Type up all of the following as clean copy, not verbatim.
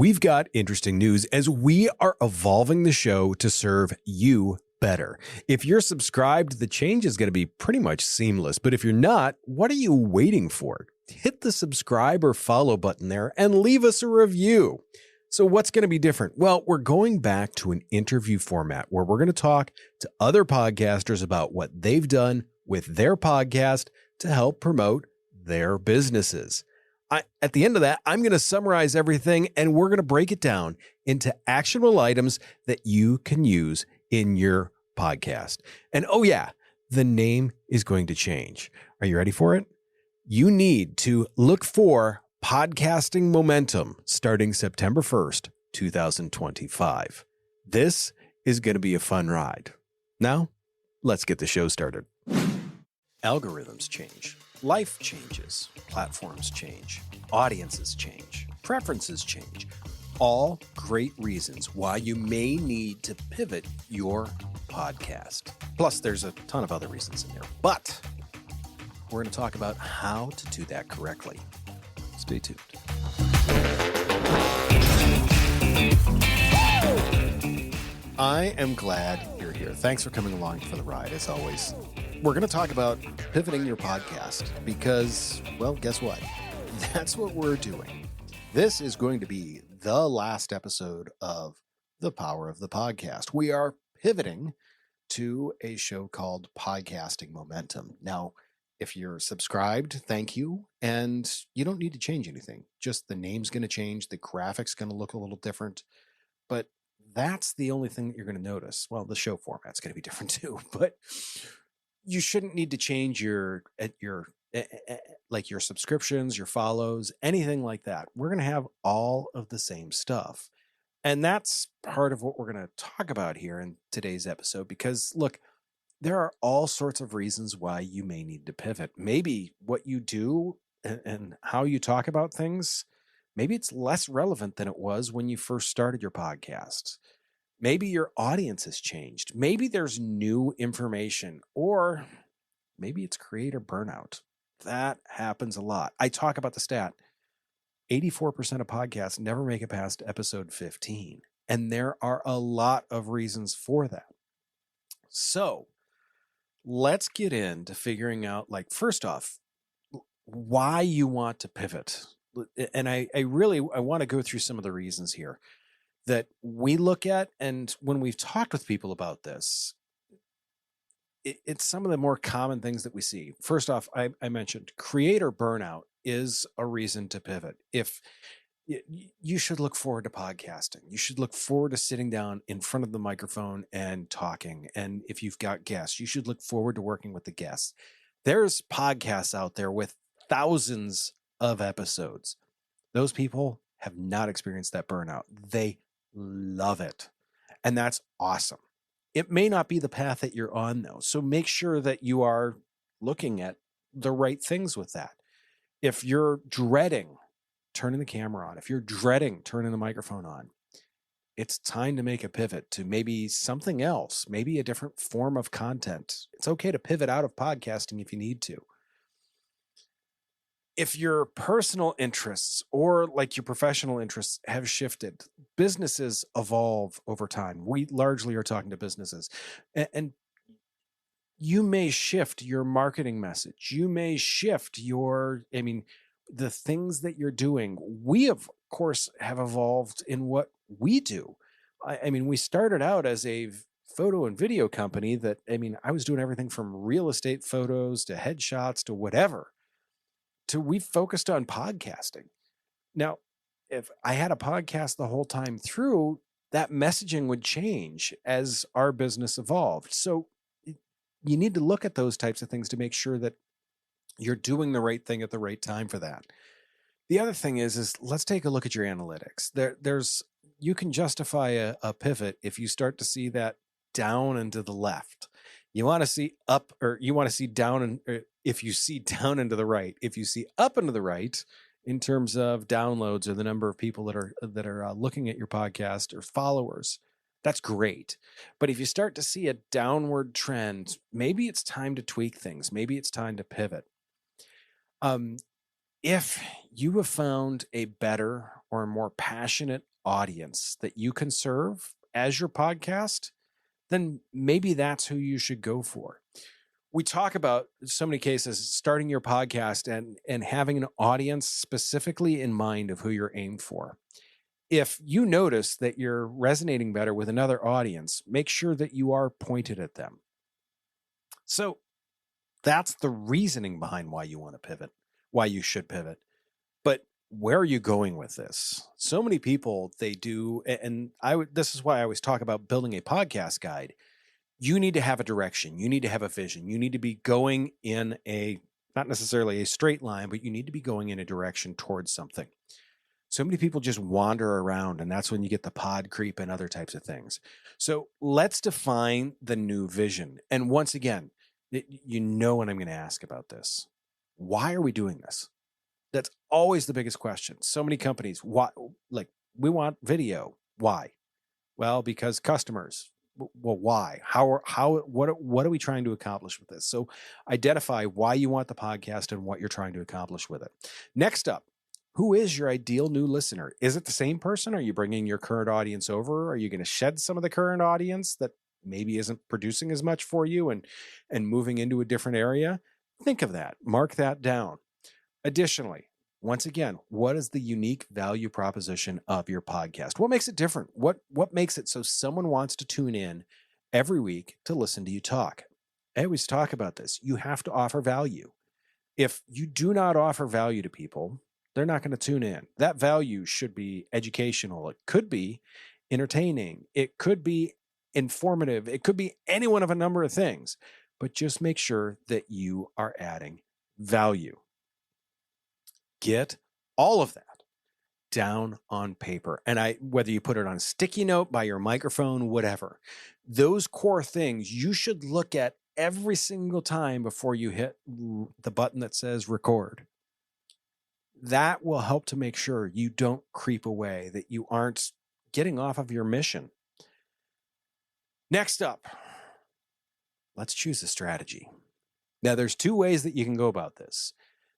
We've got interesting news as we are evolving the show to serve you better. If you're subscribed, the change is going to be pretty much seamless. But if you're not, what are you waiting for? Hit the subscribe or follow button there and leave us a review. So what's going to be different? Well, we're going back to an interview format where we're going to talk to other podcasters about what they've done with their podcast to help promote their businesses. At the end of that, I'm going to summarize everything and we're going to break it down into actionable items that you can use in your podcast. And oh yeah, the name is going to change. Are you ready for it? You need to look for Podcasting Momentum starting September 1st, 2025. This is going to be a fun ride. Now, let's get the show started. Algorithms change. Life changes, platforms change, audiences change, preferences change. All great reasons why you may need to pivot your podcast. Plus, there's a ton of other reasons in there, but we're going to talk about how to do that correctly. Stay tuned. I am glad you're here. Thanks for coming along for the ride, as always. We're going to talk about pivoting your podcast because, well, guess what? That's what we're doing. This is going to be the last episode of The Power of the Podcast. We are pivoting to a show called Podcasting Momentum. Now, if you're subscribed, thank you. And you don't need to change anything. Just the name's going to change. The graphic's going to look a little different. But that's the only thing that you're going to notice. Well, the show format's going to be different too. But you shouldn't need to change your subscriptions, your follows, anything like that. We're going to have all of the same stuff. And that's part of what we're going to talk about here in today's episode, because look, there are all sorts of reasons why you may need to pivot. Maybe what you do and how you talk about things, maybe it's less relevant than it was when you first started your podcast. Maybe your audience has changed. Maybe there's new information, or maybe it's creator burnout. That happens a lot. I talk about the stat, 84% of podcasts never make it past episode 15. And there are a lot of reasons for that. So let's get into figuring out, first off, why you want to pivot. And I want to go through some of the reasons here that we look at. And when we've talked with people about this, it's some of the more common things that we see. First off, I mentioned creator burnout is a reason to pivot. If you should look forward to podcasting, you should look forward to sitting down in front of the microphone and talking. And if you've got guests, you should look forward to working with the guests. There's podcasts out there with thousands of episodes. Those people have not experienced that burnout. They love it. And that's awesome. It may not be the path that you're on, though. So make sure that you are looking at the right things with that. If you're dreading turning the camera on, if you're dreading turning the microphone on, it's time to make a pivot to maybe something else, maybe a different form of content. It's okay to pivot out of podcasting if you need to. If your personal interests or your professional interests have shifted, businesses evolve over time. We largely are talking to businesses, and you may shift your marketing message. You may shift the things that you're doing. We, of course, have evolved in what we do. We started out as a photo and video company that, I was doing everything from real estate photos to headshots to whatever. We focused on podcasting. Now, if I had a podcast the whole time through, that messaging would change as our business evolved. So you need to look at those types of things to make sure that you're doing the right thing at the right time for that. The other thing is let's take a look at your analytics. You can justify a pivot if you start to see that down and to the left. You want to see up, or you want to see down, and if you see down and to the right. If you see up and to the right in terms of downloads or the number of people that are looking at your podcast or followers, that's great. But if you start to see a downward trend, maybe it's time to tweak things. Maybe it's time to pivot. If you have found a better or a more passionate audience that you can serve as your podcast, then maybe that's who you should go for. We talk about so many cases starting your podcast and having an audience specifically in mind of who you're aimed for. If you notice that you're resonating better with another audience, make sure that you are pointed at them. So that's the reasoning behind why you want to pivot, why you should pivot. But where are you going with this? So many people, they do, and this is why I always talk about building a podcast guide. You need to have a direction. You need to have a vision. You need to be going in not necessarily a straight line, but you need to be going in a direction towards something. So many people just wander around, and that's when you get the pod creep and other types of things. So let's define the new vision. And once again, you know what I'm going to ask about this. Why are we doing this? That's always the biggest question. So many companies, why? Like, we want video. Why? Well, because customers. Well, why? What are we trying to accomplish with this? So identify why you want the podcast and what you're trying to accomplish with it. Next up, who is your ideal new listener? Is it the same person? Are you bringing your current audience over? Are you going to shed some of the current audience that maybe isn't producing as much for you and moving into a different area? Think of that. Mark that down. Additionally, once again, what is the unique value proposition of your podcast? What makes it different? What makes it so someone wants to tune in every week to listen to you talk? I always talk about this. You have to offer value. If you do not offer value to people, they're not going to tune in. That value should be educational. It could be entertaining. It could be informative. It could be any one of a number of things, but just make sure that you are adding value. Get all of that down on paper. And whether you put it on a sticky note, by your microphone, whatever, those core things you should look at every single time before you hit the button that says record. That will help to make sure you don't creep away, that you aren't getting off of your mission. Next up, let's choose a strategy. Now, there's two ways that you can go about this.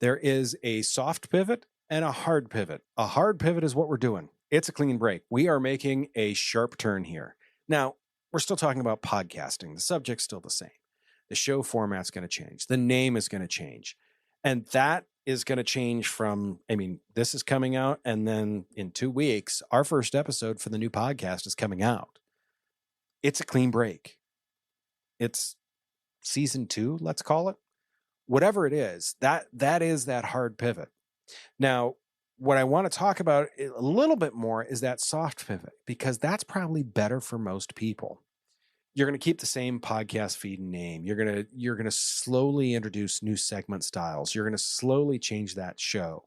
There is a soft pivot and a hard pivot. A hard pivot is what we're doing. It's a clean break. We are making a sharp turn here. Now, we're still talking about podcasting. The subject's still the same. The show format's going to change. The name is going to change. And that is going to change from, this is coming out, and then in 2 weeks, our first episode for the new podcast is coming out. It's a clean break. It's season 2, let's call it. Whatever it is, that is that hard pivot. Now, what I want to talk about a little bit more is that soft pivot, because that's probably better for most people. You're going to keep the same podcast feed and name. You're going to slowly introduce new segment styles. You're going to slowly change that show.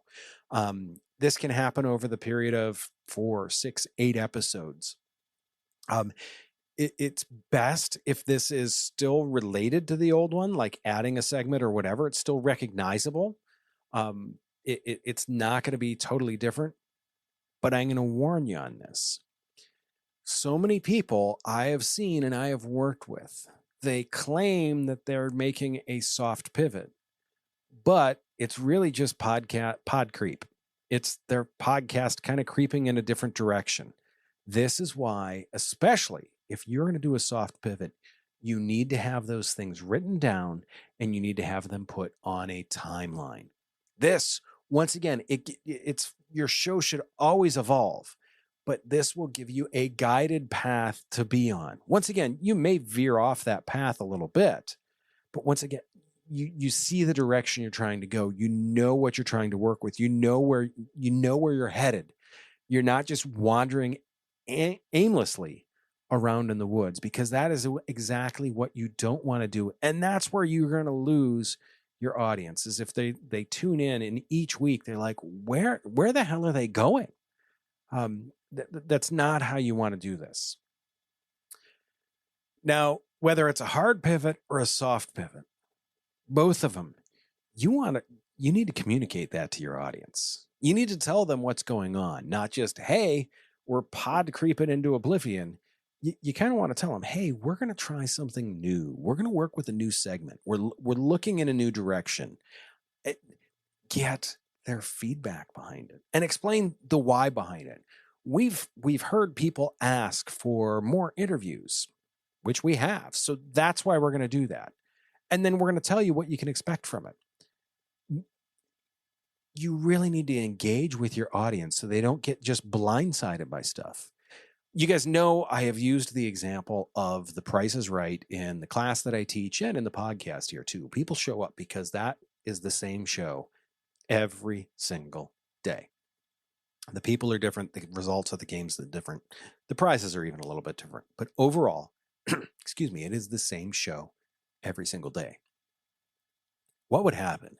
This can happen over the period of 4, 6, 8 episodes. It's best if this is still related to the old one, like adding a segment or whatever. It's still recognizable. It's not going to be totally different, but I'm going to warn you on this. So many people I have seen and I have worked with, they claim that they're making a soft pivot, but it's really just pod creep. It's their podcast kind of creeping in a different direction. This is why, especially if you're going to do a soft pivot, you need to have those things written down and you need to have them put on a timeline. This, once again, it's your show should always evolve, but this will give you a guided path to be on. Once again, you may veer off that path a little bit, but once again, you see the direction you're trying to go. You know what you're trying to work with. You know where you're headed. You're not just wandering aimlessly around in the woods, because that is exactly what you don't want to do. And that's where you're going to lose your audience, is if they tune in and each week they're like, where the hell are they going? That's not how you want to do this. Now, whether it's a hard pivot or a soft pivot, both of them, you need to communicate that to your audience. You need to tell them what's going on, not just, hey, we're pod creeping into oblivion. You kind of want to tell them, hey, we're going to try something new. We're going to work with a new segment. We're looking in a new direction. Get their feedback behind it and explain the why behind it. We've heard people ask for more interviews, which we have. So that's why we're going to do that. And then we're going to tell you what you can expect from it. You really need to engage with your audience so they don't get just blindsided by stuff. You guys know I have used the example of The Price is Right in the class that I teach and in the podcast here too. People show up because that is the same show every single day. The people are different. The results of the games are different. The prizes are even a little bit different. But overall, excuse me, it is the same show every single day. What would happen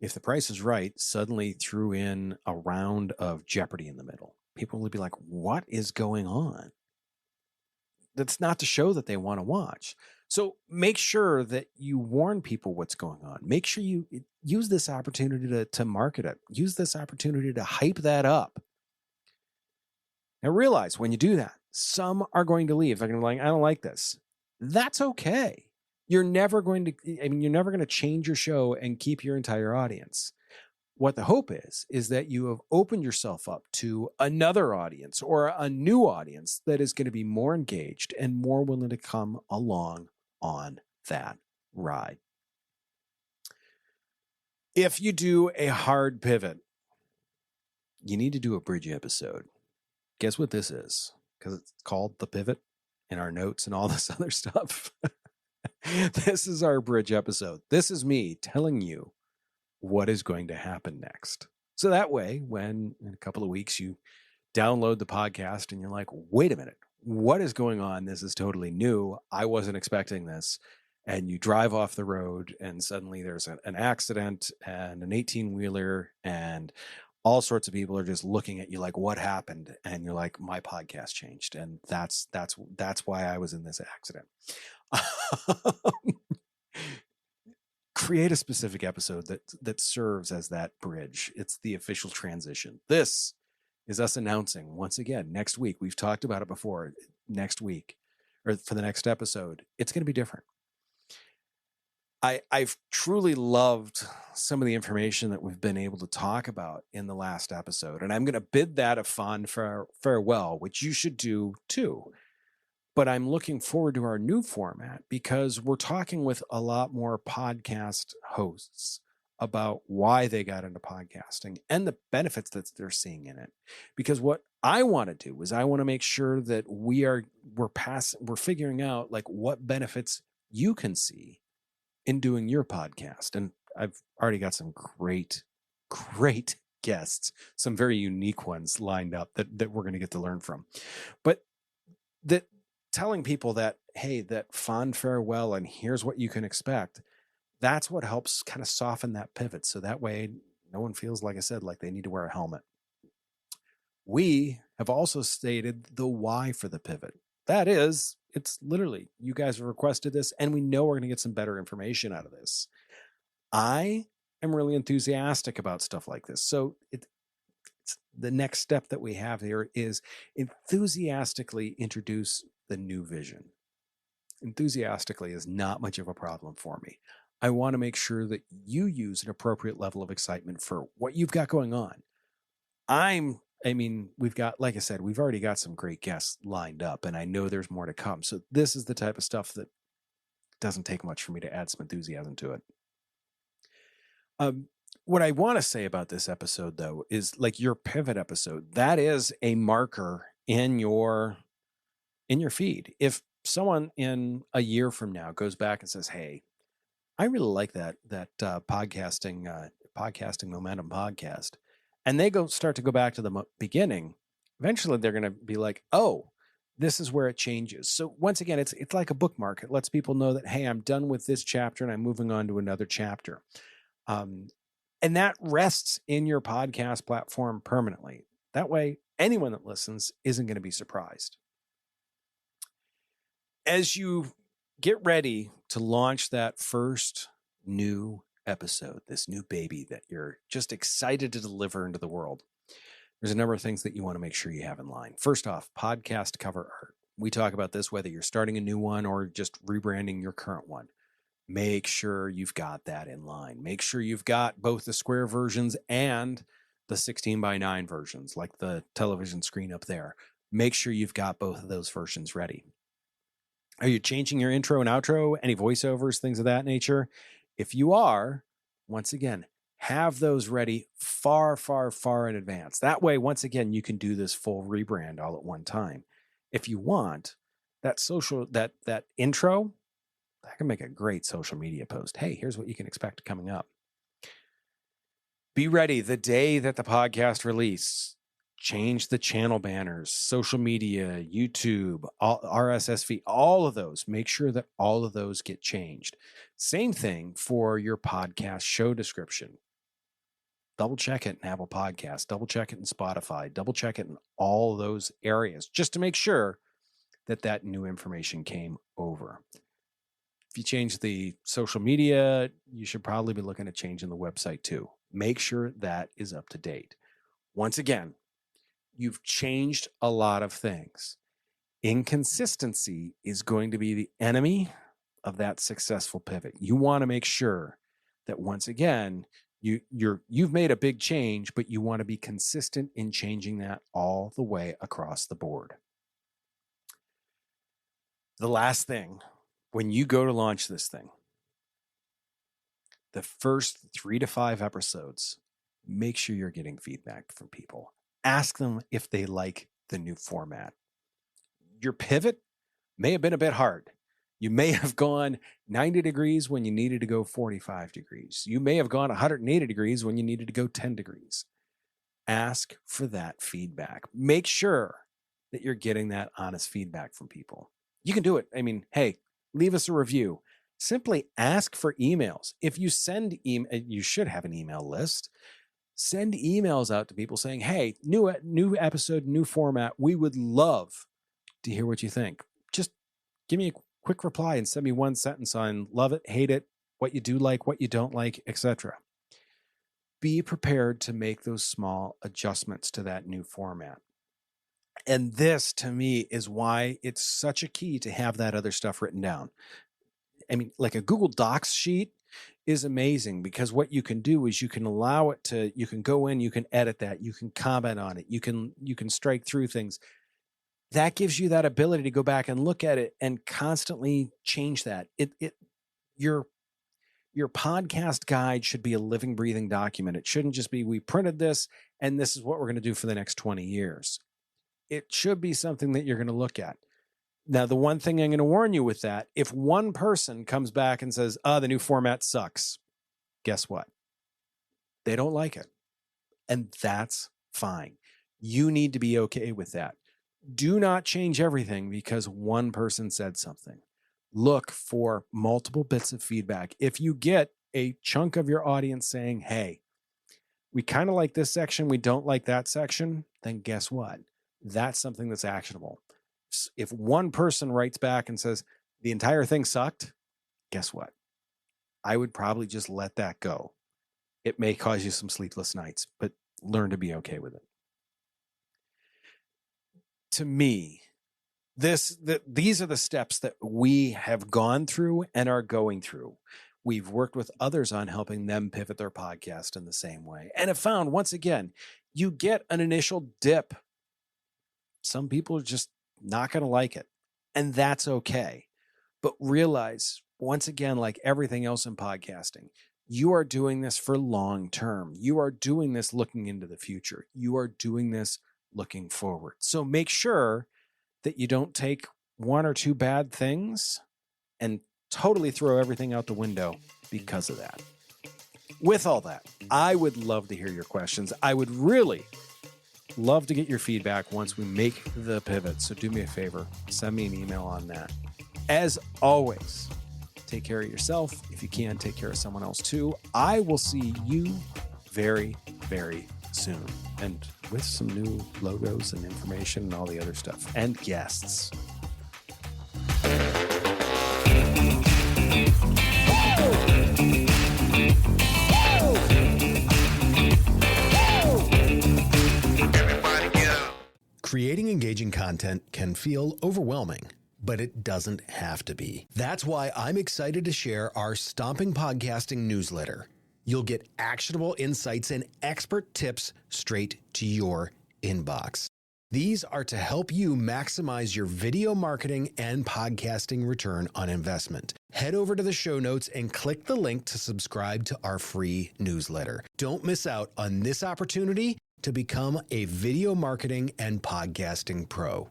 if The Price is Right suddenly threw in a round of Jeopardy in the middle? People would be like, what is going on? That's not the show that they want to watch. So make sure that you warn people what's going on. Make sure you use this opportunity to market it. Use this opportunity to hype that up. Now realize when you do that, some are going to leave. They're going to be like, I don't like this. That's okay. You're never going to change your show and keep your entire audience. What the hope is that you have opened yourself up to another audience or a new audience that is going to be more engaged and more willing to come along on that ride. If you do a hard pivot, you need to do a bridge episode. Guess what this is? Because it's called The Pivot in our notes and all this other stuff. This is our bridge episode. This is me telling you what is going to happen next. So that way, when in a couple of weeks you download the podcast and you're like, wait a minute, what is going on? This is totally new. I wasn't expecting this. And you drive off the road and suddenly there's an accident and an 18-wheeler and all sorts of people are just looking at you like, what happened? And you're like, my podcast changed. And that's why I was in this accident. Create a specific episode that serves as that bridge. It's the official transition. This is us announcing once again next week. We've talked about it before. Next week, or for the next episode, it's going to be different. I've truly loved some of the information that we've been able to talk about in the last episode, and I'm going to bid that a fond farewell, which you should do too. But I'm looking forward to our new format because we're talking with a lot more podcast hosts about why they got into podcasting and the benefits that they're seeing in it. Because what I want to do is I want to make sure that we're figuring out like what benefits you can see in doing your podcast. And I've already got some great guests, some very unique ones lined up that we're going to get to learn from. But that telling people that, hey, that fond farewell and here's what you can expect, that's what helps kind of soften that pivot. So that way no one feels, like I said, like they need to wear a helmet. We have also stated the why for the pivot. That is, it's literally, you guys have requested this and we know we're going to get some better information out of this. I am really enthusiastic about stuff like this. So the next step that we have here is enthusiastically introduce the new vision. Enthusiastically is not much of a problem for me. I want to make sure that you use an appropriate level of excitement for what you've got going on. We've got, like I said, we've already got some great guests lined up, and I know there's more to come. So this is the type of stuff that doesn't take much for me to add some enthusiasm to it. What I want to say about this episode, though, is like your pivot episode. That is a marker in your feed. If someone in a year from now goes back and says, "Hey, I really like that podcasting momentum podcast," and they start to go back to the beginning, eventually they're going to be like, "Oh, this is where it changes." So once again, it's like a bookmark. It lets people know that, hey, I'm done with this chapter and I'm moving on to another chapter. And that rests in your podcast platform permanently. That way, anyone that listens isn't going to be surprised. As you get ready to launch that first new episode, this new baby that you're just excited to deliver into the world, there's a number of things that you want to make sure you have in line. First off, podcast cover art. We talk about this whether you're starting a new one or just rebranding your current one. make sure you've got that in line. Make sure you've got both the square versions and the 16:9 versions, like the television screen up there. Make sure you've got both of those versions ready. Are you changing your intro and outro, any voiceovers, things of that nature? If you are, once again, have those ready far, far, far in advance. That way, once again, you can do this full rebrand all at one time. If you want, that intro, that can make a great social media post. Hey, here's what you can expect coming up. Be ready the day that the podcast release. Change the channel banners, social media, YouTube, RSS feed, all of those. Make sure that all of those get changed. Same thing for your podcast show description. Double check it in Apple Podcasts, double check it in Spotify, double check it in all those areas, just to make sure that that new information came over. If you change the social media, you should probably be looking at changing the website too. Make sure that is up to date. Once again, you've changed a lot of things. Inconsistency is going to be the enemy of that successful pivot. You want to make sure that once again, you've made a big change, but you want to be consistent in changing that all the way across the board. The last thing, when you go to launch this thing, the first 3 to 5 episodes, make sure you're getting feedback from people. Ask them if they like the new format. Your pivot may have been a bit hard. You may have gone 90 degrees when you needed to go 45 degrees. You may have gone 180 degrees when you needed to go 10 degrees. Ask for that feedback. Make sure that you're getting that honest feedback from people. You can do it. I mean, hey, leave us a review. Simply ask for emails. If you send email, you should have an email list. Send emails out to people saying, hey, new episode, new format. We would love to hear what you think. Just give me a quick reply and send me one sentence on love it, hate it, what you do like, what you don't like, etc. Be prepared to make those small adjustments to that new format. And this, to me, is why it's such a key to have that other stuff written down. I mean, like a Google Docs sheet is amazing because what you can do is you can allow it to, you can go in, you can edit that, you can comment on it, you can strike through things. That gives you that ability to go back and look at it and constantly change that. Your podcast guide should be a living, breathing document. It shouldn't just be, we printed this and this is what we're going to do for the next 20 years. It should be something that you're going to look at. Now, the one thing I'm going to warn you with that, if one person comes back and says, the new format sucks, guess what? They don't like it. And that's fine. You need to be okay with that. Do not change everything because one person said something. Look for multiple bits of feedback. If you get a chunk of your audience saying, hey, we kind of like this section, we don't like that section, then guess what? That's something that's actionable. If one person writes back and says the entire thing sucked, guess what? I would probably just let that go. It may cause you some sleepless nights, but learn to be okay with it. To me, these are the steps that we have gone through and are going through. We've worked with others on helping them pivot their podcast in the same way and have found, once again, you get an initial dip. Some people are just not going to like it, and that's okay. But realize, once again, like everything else in podcasting, you are doing this for long term. You are doing this looking into the future. You are doing this looking forward. So make sure that you don't take one or two bad things and totally throw everything out the window because of that. With all that, I would love to hear your questions. I would really love to get your feedback once we make the pivot. So do me a favor, send me an email on that. As always, take care of yourself. If you can, take care of someone else too. I will see you very, very soon. And with some new logos and information and all the other stuff and guests. Creating engaging content can feel overwhelming, but it doesn't have to be. That's why I'm excited to share our Stomping Podcasting newsletter. You'll get actionable insights and expert tips straight to your inbox. These are to help you maximize your video marketing and podcasting return on investment. Head over to the show notes and click the link to subscribe to our free newsletter. Don't miss out on this opportunity to become a video marketing and podcasting pro.